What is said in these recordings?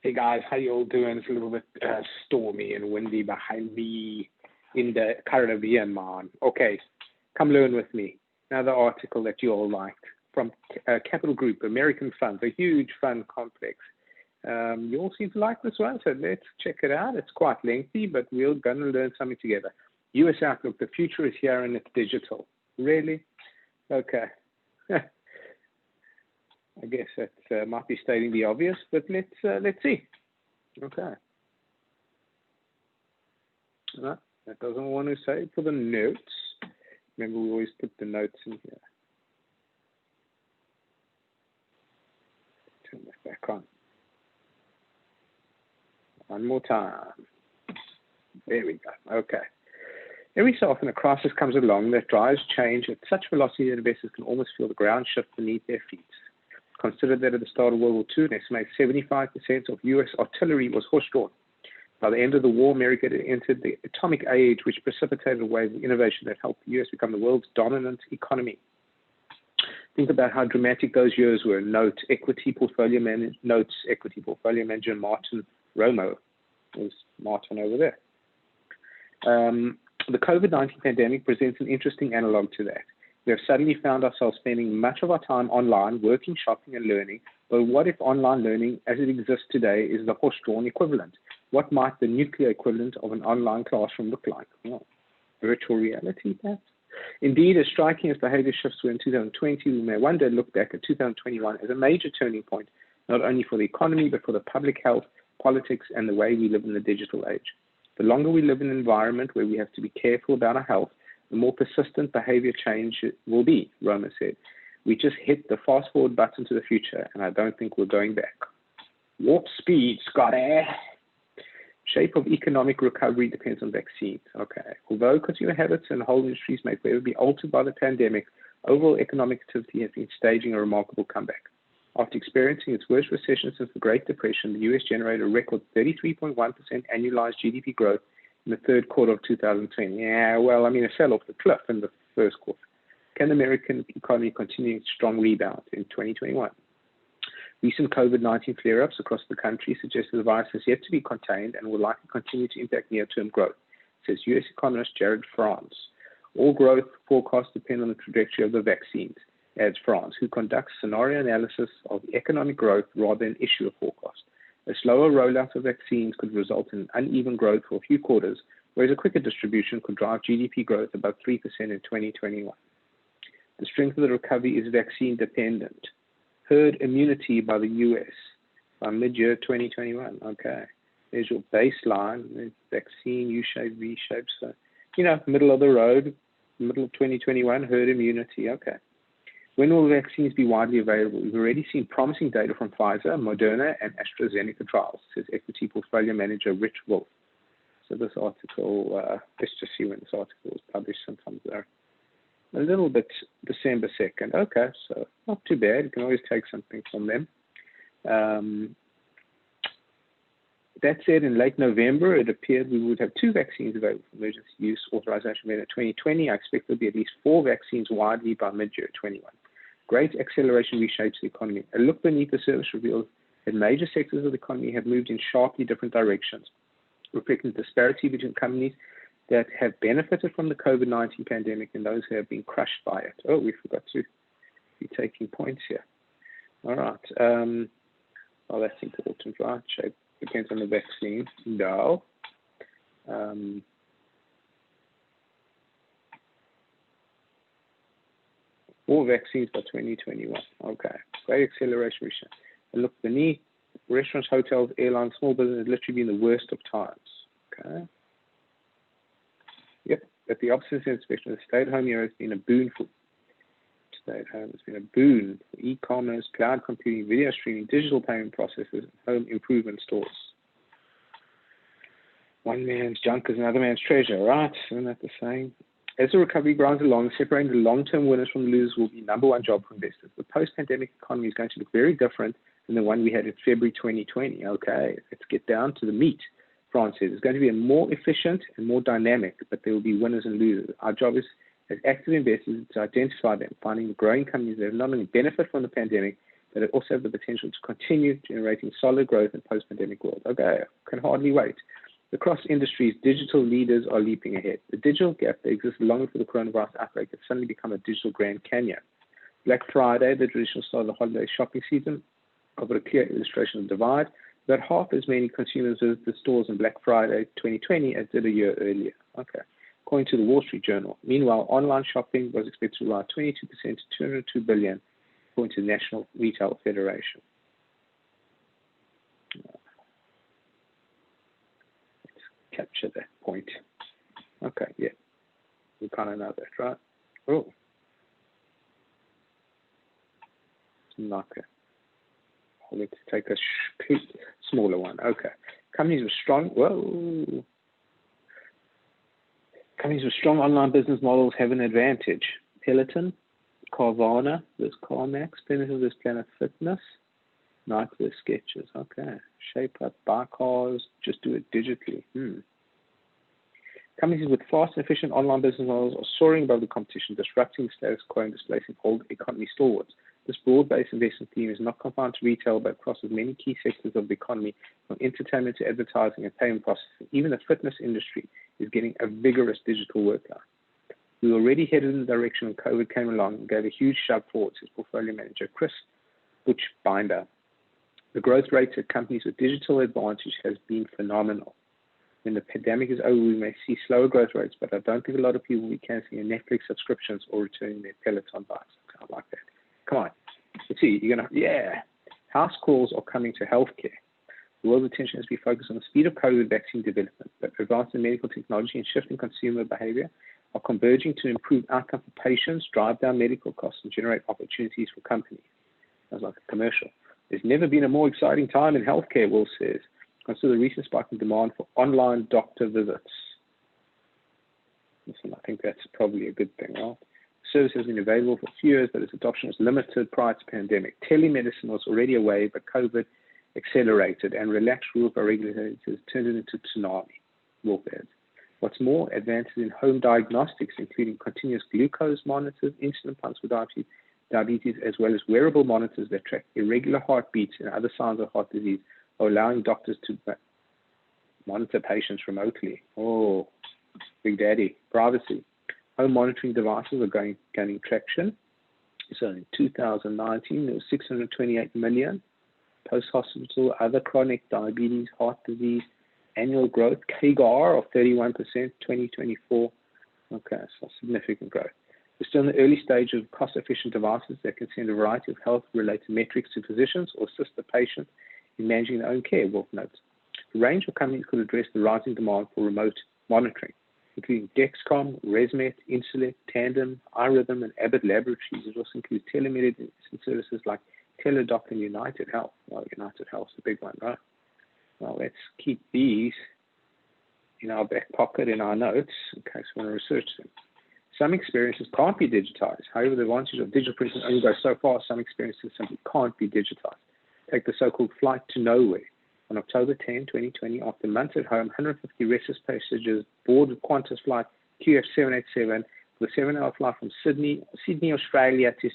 Hey guys, how you all doing? It's a little bit stormy and windy behind me in the Caribbean, man. Okay, come learn with me. Another article that you all liked from Capital Group, American funds, a huge fund complex. You all seem to like this one, so let's check it out. It's quite lengthy, but we're going to learn something together. US Outlook, the future is here and it's digital. Really? Okay. I guess that might be stating the obvious, but let's see. Okay. That doesn't want to say for the notes. Remember, we always put the notes in here. Turn that back on. One more time. There we go. Okay. Every so often, a crisis comes along that drives change at such velocity that investors can almost feel the ground shift beneath their feet. Consider that at the start of World War II, an estimated 75% of U.S. artillery was horse-drawn. By the end of the war, America had entered the atomic age, which precipitated a wave of innovation that helped the U.S. become the world's dominant economy. Think about how dramatic those years were. Notes equity portfolio manager Martin Romo. There's Martin over there. The COVID-19 pandemic presents an interesting analog to that. We have suddenly found ourselves spending much of our time online, working, shopping, and learning. But what if online learning, as it exists today, is the horse-drawn equivalent? What might the nuclear equivalent of an online classroom look like? Well, virtual reality, perhaps? Indeed, as striking as behavior shifts were in 2020, we may one day look back at 2021 as a major turning point, not only for the economy, but for the public health, politics, and the way we live in the digital age. The longer we live in an environment where we have to be careful about our health, the more persistent behavior change will be, Roma said. We just hit the fast forward button to the future, and I don't think we're going back. Warp speed, Scotty. Shape of economic recovery depends on vaccines. Okay. Although consumer habits and whole industries may forever be altered by the pandemic, overall economic activity has been staging a remarkable comeback. After experiencing its worst recession since the Great Depression, the U.S. generated a record 33.1% annualized GDP growth in the third quarter of 2020. Yeah, well, I mean, it fell off the cliff in the first quarter. Can the American economy continue its strong rebound in 2021? Recent COVID-19 flare-ups across the country suggest that the virus is yet to be contained and will likely continue to impact near-term growth, says U.S. economist Jared France. All growth forecasts depend on the trajectory of the vaccines, adds France, who conducts scenario analysis of economic growth rather than issue a forecast. A slower rollout of vaccines could result in uneven growth for a few quarters, whereas a quicker distribution could drive GDP growth above 3% in 2021. The strength of the recovery is vaccine dependent. Herd immunity by the U.S. by mid-year 2021. Okay. There's your baseline. Vaccine, U-shape, V-shape. So, middle of the road, middle of 2021, herd immunity. Okay. When will vaccines be widely available? We've already seen promising data from Pfizer, Moderna, and AstraZeneca trials, says equity portfolio manager Rich Wolf. So this article, let's just see when this article was published. Sometimes they're a little bit December 2nd. Okay, so not too bad. You can always take something from them. That said, in late November, it appeared we would have 2 vaccines available for emergency use authorization in 2020. I expect there'll be at least 4 vaccines widely by mid-year 21. Great acceleration reshapes the economy. A look beneath the surface reveals that major sectors of the economy have moved in sharply different directions, reflecting the disparity between companies that have benefited from the COVID-19 pandemic and those who have been crushed by it. Oh, we forgot to be taking points here. All right. Oh, that's important, right? Shape depends on the vaccine. No. 4 vaccines by 2021. Okay. Great acceleration. And look beneath, restaurants, hotels, airlines, small business have literally been the worst of times. Okay. Yep. At the opposite inspection, the stay-at-home era has been a boon for stay-at-home. It's been a boon for e-commerce, cloud computing, video streaming, digital payment processors, and home improvement stores. One man's junk is another man's treasure, right? Isn't that the same? As the recovery grinds along, separating the long-term winners from the losers will be number one job for investors. The post-pandemic economy is going to look very different than the one we had in February 2020. Okay, let's get down to the meat. France says it's going to be more efficient and more dynamic, but there will be winners and losers. Our job is, as active investors, to identify them, finding the growing companies that not only benefit from the pandemic, but it also have the potential to continue generating solid growth in post-pandemic world. Okay, can hardly wait. Across industries, digital leaders are leaping ahead. The digital gap that existed long before the coronavirus outbreak has suddenly become a digital Grand Canyon. Black Friday, the traditional start of the holiday shopping season, offered a clear illustration of the divide. About half as many consumers visited the stores on Black Friday 2020 as did a year earlier. Okay. According to the Wall Street Journal. Meanwhile, online shopping was expected to rise 22% to $202 billion, according to the National Retail Federation. Let's capture that point. Okay, yeah. We kind of know that, right? Oh. Okay. Let's take a smaller one. Okay. Companies with strong, companies with strong online business models have an advantage. Peloton, Carvana, there's CarMax, Benefit, there's Planet Fitness, Nightwear, Skechers. Okay. Shape Up, buy cars, just do it digitally. Companies with fast and efficient online business models are soaring above the competition, disrupting the status quo and displacing old economy stalwarts. This broad-based investment theme is not confined to retail, but crosses many key sectors of the economy, from entertainment to advertising and payment processing. Even the fitness industry is getting a vigorous digital workout. We were already headed in the direction when COVID came along and gave a huge shove forward, says portfolio manager Chris Butchbinder. The growth rates at companies with digital advantage has been phenomenal. When the pandemic is over, we may see slower growth rates, but I don't think a lot of people will be canceling their Netflix subscriptions or returning their Peloton bikes. I like that. Come on. Let's see. House calls are coming to healthcare. The world's attention has been focused on the speed of COVID vaccine development, but advances in medical technology and shifting consumer behavior are converging to improve outcome for patients, drive down medical costs, and generate opportunities for companies. Sounds like a commercial. There's never been a more exciting time in healthcare, Will says. Consider the recent spike in demand for online doctor visits. Listen, I think that's probably a good thing, right? The service has been available for a few years, but its adoption was limited prior to the pandemic. Telemedicine was already a wave, but COVID accelerated, and relaxed rules by regulators turned it into tsunami. What's more, advances in home diagnostics, including continuous glucose monitors, insulin pumps for diabetes, as well as wearable monitors that track irregular heartbeats and other signs of heart disease, are allowing doctors to monitor patients remotely. Oh, Big Daddy, privacy. Home monitoring devices are gaining traction. So in 2019, there was 628 million post-hospital, other chronic diabetes, heart disease, annual growth, CAGR of 31%, 2024. Okay, so significant growth. We're still in the early stage of cost-efficient devices that can send a variety of health-related metrics to physicians or assist the patient in managing their own care, Wolf notes. The range of companies could address the rising demand for remote monitoring, including DexCom, ResMed, Insulet, Tandem, iRhythm, and Abbott Laboratories. It also includes telemedicine services like Teladoc and UnitedHealth. Well, UnitedHealth's a big one, right? Well, let's keep these in our back pocket in our notes in case we want to research them. Some experiences can't be digitized. However, the advantage of digital printing only goes so far. Some experiences simply can't be digitized. Take the so-called flight to nowhere. On October 10, 2020, after months at home, 150 restless passengers boarded Qantas flight QF787 with a 7-hour flight from Sydney, Australia to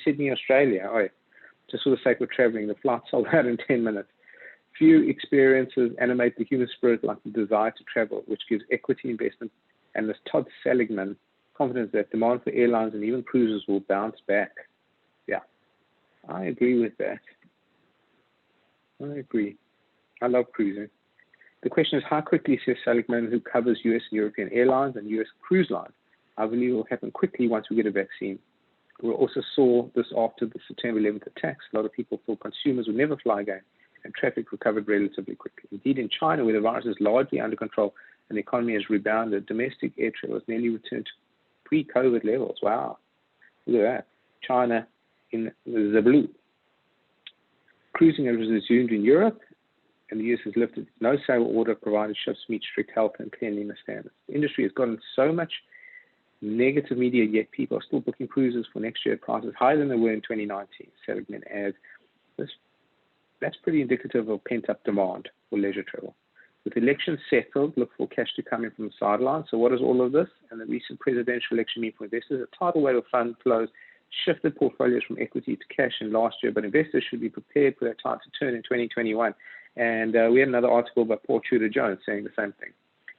Sydney, Australia. Oh, yeah. Just for the sake of traveling, the flight sold out in 10 minutes. Few experiences animate the human spirit like the desire to travel, which gives equity investment analyst Todd Seligman confidence that demand for airlines and even cruises will bounce back. Yeah, I agree with that. I agree. I love cruising. The question is how quickly, says Seligman, who covers US and European airlines and US cruise lines. I believe it will happen quickly once we get a vaccine. We also saw this after the September 11th attacks. A lot of people thought consumers would never fly again, and traffic recovered relatively quickly. Indeed, in China, where the virus is largely under control and the economy has rebounded, domestic air travel has nearly returned to pre-COVID levels. Wow. Look at that. China in the blue. Cruising has resumed in Europe, and the US has lifted no sail order provided ships meet strict health and cleanliness standards. The industry has gotten so much negative media, yet people are still booking cruises for next year at prices higher than they were in 2019. Seligman adds, that's pretty indicative of pent-up demand for leisure travel. With elections settled, look for cash to come in from the sidelines. So what is all of this? And the recent presidential election mean for investors? A tidal wave of fund flows shifted portfolios from equity to cash in last year, but investors should be prepared for that tide to turn in 2021. And we had another article by Paul Tudor Jones saying the same thing.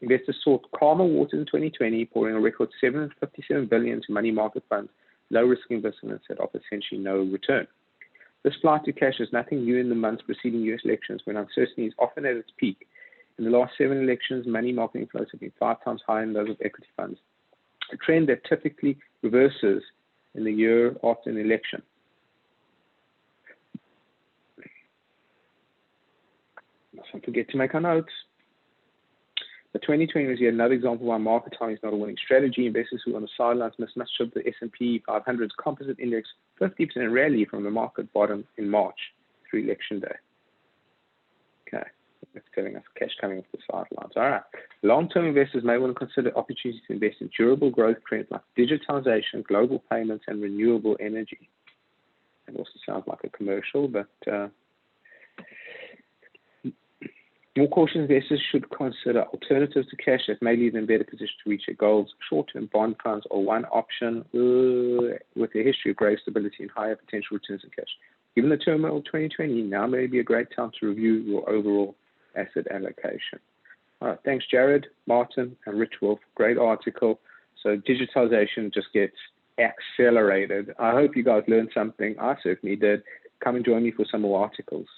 Investors sought calmer waters in 2020, pouring a record $757 billion to money market funds, low-risk investments that offer essentially no return. This flight to cash is nothing new in the months preceding U.S. elections, when uncertainty is often at its peak. In the last 7 elections, money market inflows have been 5 times higher than those of equity funds, a trend that typically reverses in the year after an election. Don't forget to make our notes. The 2020 was yet another example why market timing is not a winning strategy. Investors who are on the sidelines missed much of the S&P 500's composite index 50% rally from the market bottom in March through election day. Okay, that's telling us cash coming off the sidelines. All right, long-term investors may want to consider opportunities to invest in durable growth trends like digitization, global payments, and renewable energy. It also sounds like a commercial, but more cautious investors should consider alternatives to cash that may leave them in better position to reach their goals. Short-term bond funds are one option with a history of great stability and higher potential returns in cash. Given the turmoil of 2020, now may be a great time to review your overall asset allocation. All right, thanks, Jared, Martin, and Rich Wolf. Great article. So digitization just gets accelerated. I hope you guys learned something. I certainly did. Come and join me for some more articles.